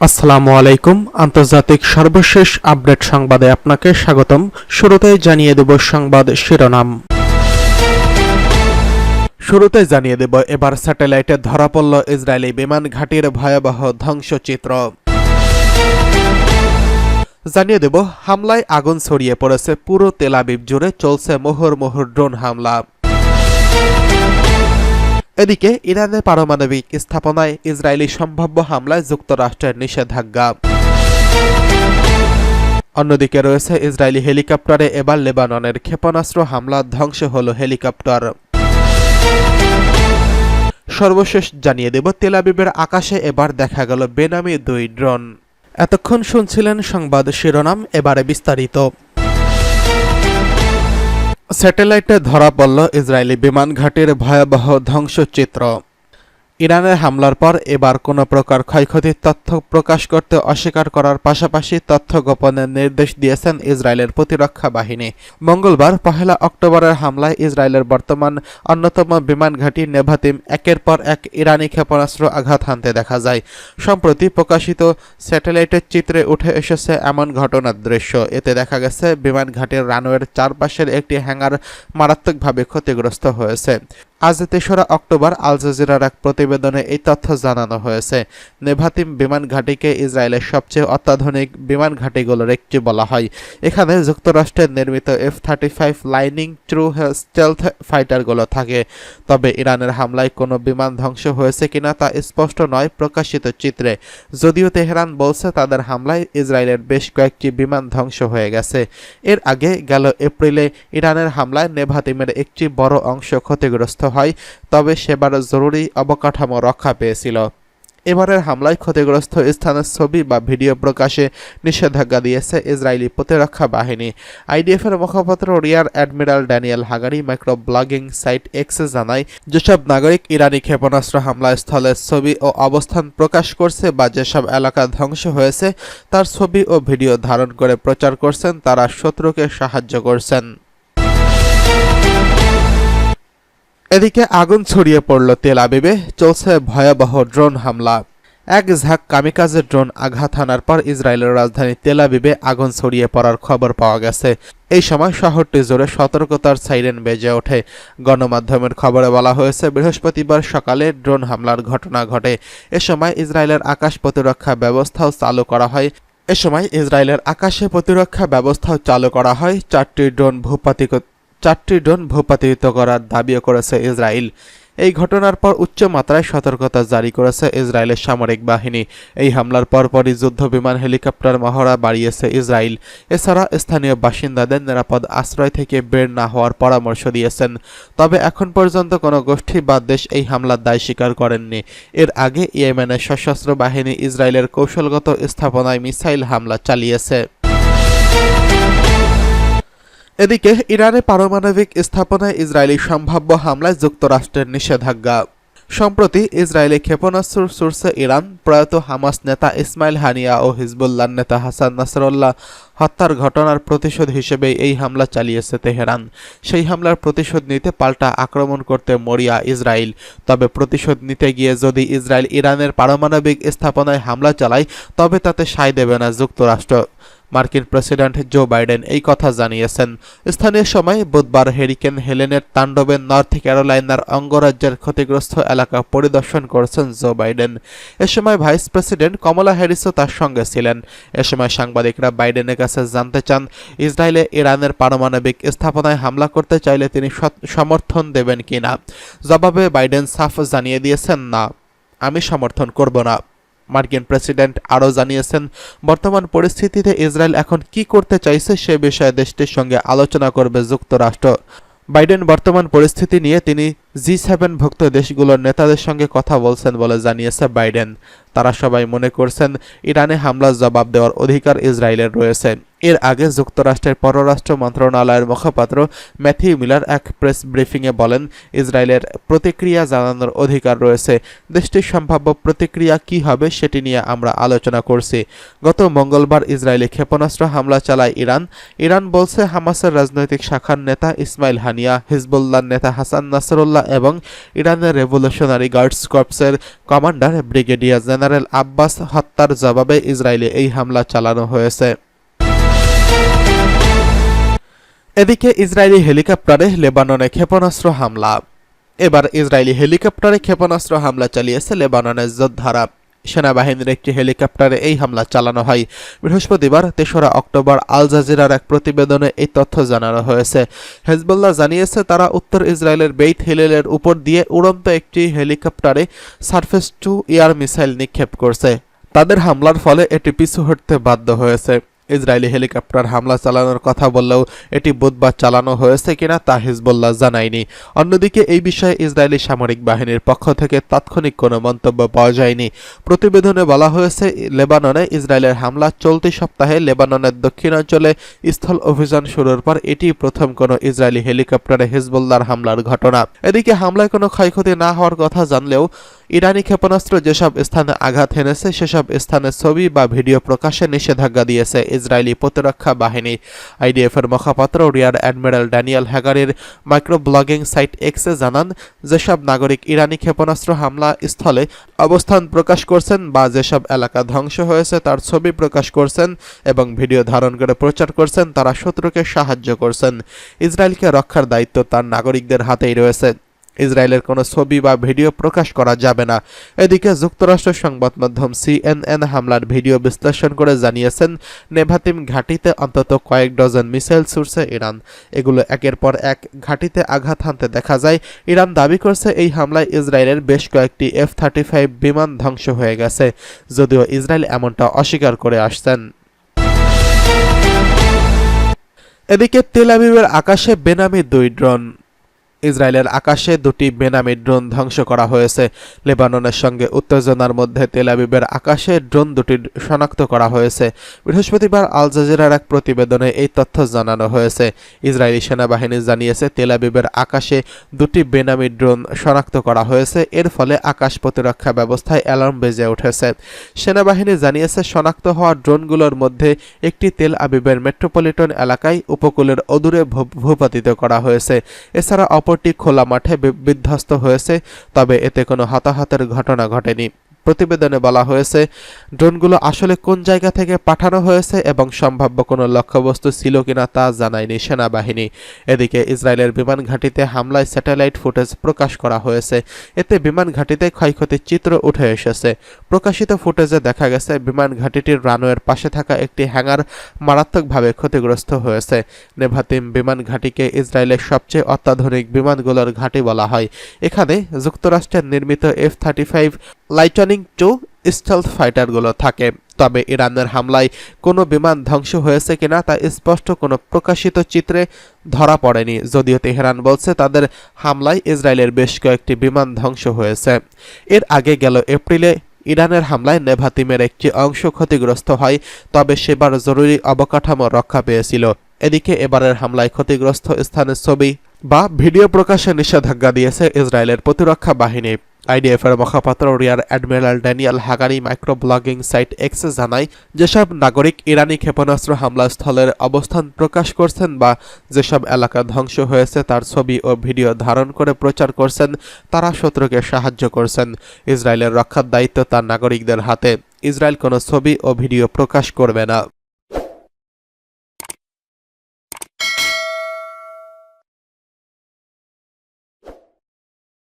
আসসালামু আলাইকুম। আন্তর্জাতিক সর্বশেষ আপডেট সংবাদে আপনাকে স্বাগতম। শুরুতেই জানিয়ে দেব সংবাদ শিরোনাম। এবার স্যাটেলাইটে ধরা পড়ল ইসরায়েলি বিমান ঘাঁটির ভয়াবহ ধ্বংসচিত্র। জানিয়ে দেব হামলায় আগুন ছড়িয়ে পড়েছে পুরো তেল আবিব জুড়ে, চলছে মুহুর্মুহু ড্রোন হামলা। এদিকে ইরানের পারমাণবিক স্থাপনায় ইসরায়েলি সম্ভাব্য হামলায় যুক্তরাষ্ট্রের নিষেধাজ্ঞা। অন্যদিকে রয়েছে ইসরায়েলি হেলিকপ্টারে এবার লেবাননের ক্ষেপণাস্ত্র হামলা, ধ্বংস হল হেলিকপ্টার। সর্বশেষ জানিয়ে দেব তেল আবিবের আকাশে এবার দেখা গেল বেনামি 2 ড্রোন। এতক্ষণ শুনছিলেন সংবাদ শিরোনাম, এবারে বিস্তারিত। স্যাটেলাইটে ধরা পড়ল ইসরায়েলি বিমান ঘাঁটির ভয়াবহ ধ্বংসচিত্র। ইরানের হামলার পর এবার কোনো প্রকার ক্ষয়ক্ষতির তথ্য প্রকাশ করতে অস্বীকার করার পাশাপাশি তথ্য গোপনের নির্দেশ দিয়েছেন ইসরায়েলের প্রতিরক্ষা বাহিনী। মঙ্গলবার 1 অক্টোবরের হামলায় ইসরায়েলের বর্তমান অন্যতম বিমান ঘাঁটি নেভাতিম একের পর এক ইরানি ক্ষেপণাস্ত্র আঘাত হানতে দেখা যায়। সম্প্রতি প্রকাশিত স্যাটেলাইটের চিত্রে উঠে এসেছে এমন ঘটনার দৃশ্য। এতে দেখা গেছে বিমান ঘাঁটির রানওয়ের চারপাশের একটি হ্যাঙ্গার মারাত্মকভাবে ক্ষতিগ্রস্ত হয়েছে। আজ 3 অক্টোবর আল জাজিরার এক প্রতিবেদনে এই তথ্য জানানো হয়েছে। নেভাতিম বিমান ঘাঁটিকে ইসরায়েলের সবচেয়ে অত্যাধুনিক বিমান ঘাঁটিগুলোর একটি বলা হয়। এখানে যুক্তরাষ্ট্রের নির্মিত F-35 লাইনিং ট্রু স্টেলথ ফাইটারগুলো থাকে। তবে ইরানের হামলায় কোনো বিমান ধ্বংস হয়েছে কিনা তা স্পষ্ট নয় প্রকাশিত চিত্রে। যদিও তেহরান বলছে তাদের হামলায় ইসরায়েলের বেশ কয়েকটি বিমান ধ্বংস হয়ে গেছে। এর আগে গেল এপ্রিলে ইরানের হামলায় নেভাতিমের একটি বড় অংশ ক্ষতিগ্রস্ত হয়, তবে সেবার জরুরি অবকাঠামো রক্ষা পেয়েছিল। এবারের হামলায় ক্ষতিগ্রস্ত স্থানের ছবি বা ভিডিও প্রকাশে নিষেধাজ্ঞা দিয়েছে ইসরায়েলি প্রতিরক্ষা বাহিনী। আইডিএফ এর মুখপাত্র rear admiral Daniel Hagari micro blogging site এক্সে জানায়, যেসব নাগরিক ইরানি ক্ষেপণাস্ত্র হামলাস্থলের ছবি ও অবস্থান প্রকাশ করছে বা যেসব এলাকা ধ্বংস হয়েছে তার ছবি ও ভিডিও ধারণ করে প্রচার করছেন তারা শত্রুকে সাহায্য করছেন। এদিকে আগুন ছড়িয়ে পড়ল তেল আবিবে, চলছে ভয়াবহ ড্রোন হামলা। এক ঝাঁক কামিকাজে ড্রোন আঘাত হানার পর ইসরায়েলের রাজধানী তেল আবিবে আগুন ছড়িয়ে পড়ার খবর পাওয়া গেছে। এই সময় শহরটি জুড়ে সতর্কতার সাইরেন বেজে ওঠে। গণমাধ্যমের খবরে বলা হয়েছে বৃহস্পতিবার সকালে ড্রোন হামলার ঘটনা ঘটে। এ সময় ইসরায়েলের আকাশ প্রতিরক্ষা ব্যবস্থাও চালু করা হয়। চারটি ড্রোন ভূপাতিত করার দাবিও করেছে ইসরায়েল। এই ঘটনার পর উচ্চমাত্রায় সতর্কতা জারি করেছে ইসরায়েলের সামরিক বাহিনী। এই হামলার পরপরই যুদ্ধ বিমান হেলিকপ্টার মহড়া বাড়িয়েছে ইসরায়েল। এছাড়া স্থানীয় বাসিন্দাদের নিরাপদ আশ্রয় থেকে বের না হওয়ার পরামর্শ দিয়েছেন। তবে এখন পর্যন্ত কোনো গোষ্ঠী বা দেশ এই হামলার দায় স্বীকার করেননি। এর আগে ইয়েমেনের সশস্ত্র বাহিনী ইসরায়েলের কৌশলগত স্থাপনায় মিসাইল হামলা চালিয়েছে। এদিকে ইরানের পারমাণবিক স্থাপনায় ইসরায়েলি সম্ভাব্য হামলায় যুক্তরাষ্ট্রের নিষেধাজ্ঞা। সম্প্রতি ইসরায়েলি ক্ষেপণাস্ত্র ছুড়ছে ইরান। প্রয়াত হামাস নেতা ইসমাইল হানিয়া ও হিজবুল্লাহর নেতা হাসান নাসরুল্লাহ হত্যার ঘটনার প্রতিশোধ হিসেবে এই হামলা চালিয়েছে তেহরান। সেই হামলার প্রতিশোধ নিতে পাল্টা আক্রমণ করতে মরিয়া ইসরায়েল। তবে প্রতিশোধ নিতে গিয়ে যদি ইসরায়েল ইরানের পারমাণবিক স্থাপনায় হামলা চালায় তবে তাতে সায় দেবে না যুক্তরাষ্ট্র। মার্কিন প্রেসিডেন্ট জো বাইডেন এই কথা জানিয়েছেন। স্থানীয় সময় বুধবার হেরিকেন হেলেনের তাণ্ডবে নর্থ ক্যারোলাইনার অঙ্গরাজ্যের ক্ষতিগ্রস্ত এলাকা পরিদর্শন করেছেন জো বাইডেন। এ সময় ভাইস প্রেসিডেন্ট কমলা হ্যারিসও তার সঙ্গে ছিলেন। এ সময় সাংবাদিকরা বাইডেনের কাছে জানতে চান ইসরায়েলে ইরানের পারমাণবিক স্থাপনায় হামলা করতে চাইলে তিনি সমর্থন দেবেন কিনা। জবাবে বাইডেন সাফ জানিয়ে দিয়েছেন, না, আমি সমর্থন করব না। মার্কিন প্রেসিডেন্ট আরও জানিয়েছেন, বর্তমান পরিস্থিতিতে ইসরায়েল এখন কি করতে চাইছে সে বিষয়ে দেশটির সঙ্গে আলোচনা করবে যুক্তরাষ্ট্র। বাইডেন বর্তমান পরিস্থিতি নিয়ে তিনি G7 ভুক্ত দেশগুলোর নেতাদের সঙ্গে কথা বলছেন বলে জানিয়েছে বাইডেন। তারা সবাই মনে করছেন ইরানে হামলার জবাব দেওয়ার অধিকার ইসরায়েলের রয়েছে। এর আগে যুক্তরাষ্ট্রের পররাষ্ট্র মন্ত্রণালয়ের মুখপাত্র ম্যাথিউ মিলার এক প্রেস ব্রিফিংয়ে বলেন, ইসরায়েলের প্রতিক্রিয়া জানানোর অধিকার রয়েছে। দেশটির সম্ভাব্য প্রতিক্রিয়া কী হবে সেটি নিয়ে আমরা আলোচনা করছি। গত মঙ্গলবার ইসরায়েলি ক্ষেপণাস্ত্র হামলা চালায় ইরান। ইরান বলছে হামাসের রাজনৈতিক শাখার নেতা ইসমাইল হানিয়া, হিজবুল্লাহর নেতা হাসান নাসরুল্লাহ এবং ইরানের রেভলিউশনারি গার্ডস কর্পসের কমান্ডার ব্রিগেডিয়ার জেনারেল আব্বাস হত্যার জবাবে ইসরায়েলে এই হামলা চালানো হয়েছে। এদিকে ইসরায়েলি হেলিকপ্টারে লেবাননে ক্ষেপণাস্ত্র হামলা। এবার ইসরায়েলি হেলিকপ্টারে ক্ষেপণাস্ত্র হামলা চালিয়েছে লেবাননের যোদ্ধারা। সেনাবাহিনীর একটি হেলিকপ্টারে এই হামলা চালানো হয়। বৃহস্পতিবার ৩রা অক্টোবর আল জাজিরার এক প্রতিবেদনে এই তথ্য জানানো হয়েছে। হেজবুল্লাহ জানিয়েছে তারা উত্তর ইসরায়েলের বেইত হিলেলের উপর দিয়ে উড়ন্ত একটি হেলিকপ্টারে সারফেস টু এয়ার মিসাইল নিক্ষেপ করছে। তাদের হামলার ফলে এটি পিছু হটতে বাধ্য হয়েছে। ইসরায়েলি হেলিকপ্টার হামলা চালানোর কথা বললেও এটি বুধবার চালানো হয়েছে কিনা তা হিজবুল্লাহ জানায়নি। অন্যদিকে এই বিষয়ে ইসরায়েলি সামরিক বাহিনীর পক্ষ থেকে তাৎক্ষণিক কোনো মন্তব্য পাওয়া যায়নি। প্রতিবেদনে বলা হয়েছে, লেবাননে ইসরায়েলের হামলা চলতি সপ্তাহে লেবাননের দক্ষিণাঞ্চলে স্থল অভিযান শুরুর পর এটি প্রথম কোনো ইসরায়েলি হেলিকপ্টারে হিজবুল্লাহর হামলার ঘটনা। এদিকে হামলায় কোনো ক্ষয়ক্ষতি না হওয়ার কথা জানলেও ইরানি ক্ষেপণাস্ত্র যেসব স্থানে আঘাত হেনেছে সেসব স্থানে ছবি বা ভিডিও প্রকাশে নিষেধাজ্ঞা দিয়েছে ইসরায়েলি প্রতিরক্ষা বাহিনী। আইডিএফের মুখপাত্র রিয়ার অ্যাডমিরাল ড্যানিয়েল হ্যাগারির মাইক্রো ব্লগিং সাইট এক্সে জানান, যেসব নাগরিক ইরানি ক্ষেপণাস্ত্র হামলা স্থলে অবস্থান প্রকাশ করছেন বা যেসব এলাকা ধ্বংস হয়েছে তার ছবি প্রকাশ করছেন এবং ভিডিও ধারণ করে প্রচার করছেন তারা শত্রুকে সাহায্য করছেন। ইসরায়েলকে রক্ষার দায়িত্ব তার নাগরিকদের হাতেই রয়েছে। ইসরায়েলের কোনো ছবি বা ভিডিও প্রকাশ করা যাবে না। এদিকে যুক্তরাষ্ট্র সংবাদ মাধ্যম CNN হামলার ভিডিও বিশ্লেষণ করে জানিয়েছেন, নেভাতিম ঘাঁটিতে অন্তত কয়েক ডজন মিসাইল ছুড়ছে ইরান। এগুলো একের পর এক ঘাঁটিতে আঘাত হানতে দেখা যায়। ইরান দাবি করছে এই হামলায় ইসরায়েলের বেশ কয়েকটি F-35 বিমান ধ্বংস হয়ে গেছে, যদিও ইসরায়েল এমনটা অস্বীকার করে আসছেন। এদিকে তেল আবিবের আকাশে বেনামি 2 ড্রোন। ইসরায়েলের আকাশে 2টি বেনামি ড্রোন ধ্বংস করা হয়েছে। লেবাননের সঙ্গে উত্তেজনার মধ্যে তেল আবিবের আকাশে ড্রোন 2টি শনাক্ত করা হয়েছে। বৃহস্পতিবার আল জাজিরার এক প্রতিবেদনে এই তথ্য জানানো হয়েছে। ইসরায়েলি সেনাবাহিনী জানিয়েছে তেল আবিবের আকাশে 2টি বেনামি ড্রোন শনাক্ত করা হয়েছে। এর ফলে আকাশ প্রতিরক্ষা ব্যবস্থায় অ্যালার্ম বেজে উঠেছে। সেনাবাহিনী জানিয়েছে শনাক্ত হওয়া ড্রোনগুলোর মধ্যে একটি তেল আবিবের মেট্রোপলিটন এলাকায় উপকূলের অদূরে ভূপাতিত করা হয়েছে। এছাড়া অপরটি খোলা মাঠে বিধ্বস্ত হয়েছে, তবে এতে কোনো হতাহতের ঘটনা ঘটেনি। প্রতিবেদনে বলা হয়েছে, ড্রোনগুলো আসলে কোন জায়গা থেকে পাঠানো হয়েছে এবং সম্ভাব্য কোনো লক্ষ্যবস্তু ছিল কিনা তা জানায়নি সেনাবাহিনী। এদিকে ইসরায়েলের বিমান ঘাঁটিতে হামলায় স্যাটেলাইট ফুটেজ প্রকাশ করা হয়েছে। এতে বিমান ঘাঁটিতে ক্ষয়ক্ষতির চিত্র উঠে এসেছে। প্রকাশিত ফুটেজে দেখা গেছে বিমান ঘাঁটিটির রানওয়ের পাশে থাকা একটি হ্যাঙ্গার মারাত্মকভাবে ক্ষতিগ্রস্ত হয়েছে। নেভাতিম বিমান ঘাঁটিকে ইসরায়েলের সবচেয়ে অত্যাধুনিক বিমানগুলোর ঘাঁটি বলা হয়। এখানে যুক্তরাষ্ট্রের নির্মিত F-35 লাইটনিং II স্টেলথ ফাইটারগুলো থাকে। তবে ইরানের হামলায় কোনো বিমান ধ্বংস হয়েছে কিনা তা স্পষ্ট কোনো প্রকাশিত চিত্রে ধরা পড়েনি, যদিও তেহরান বলছে তাদের হামলায় ইসরায়েলের বেশ কয়েকটি বিমান ধ্বংস হয়েছে। এর আগে গেল এপ্রিলে ইরানের হামলায় নেভাতিমের একটি অংশ ক্ষতিগ্রস্ত হয়, তবে সেবার জরুরি অবকাঠামো রক্ষা পেয়েছিল। এদিকে এবারের হামলায় ক্ষতিগ্রস্ত স্থানের ছবি বা ভিডিও প্রকাশে নিষেধাজ্ঞা দিয়েছে ইসরায়েলের প্রতিরক্ষা বাহিনী। আইডিএফের মুখপাত্র rear admiral Daniel Hagari micro blogging site এক্সে জানায়, যেসব নাগরিক ইরানি ক্ষেপণাস্ত্র হামলাস্থলের অবস্থান প্রকাশ করছেন বা যেসব এলাকা ধ্বংস হয়েছে তার ছবি ও ভিডিও ধারণ করে প্রচার করছেন তারা শত্রুকে সাহায্য করছেন। ইসরায়েলের রক্ষার দায়িত্ব তার নাগরিকদের হাতে। ইসরায়েল কোনো ছবি ও ভিডিও প্রকাশ করবে না।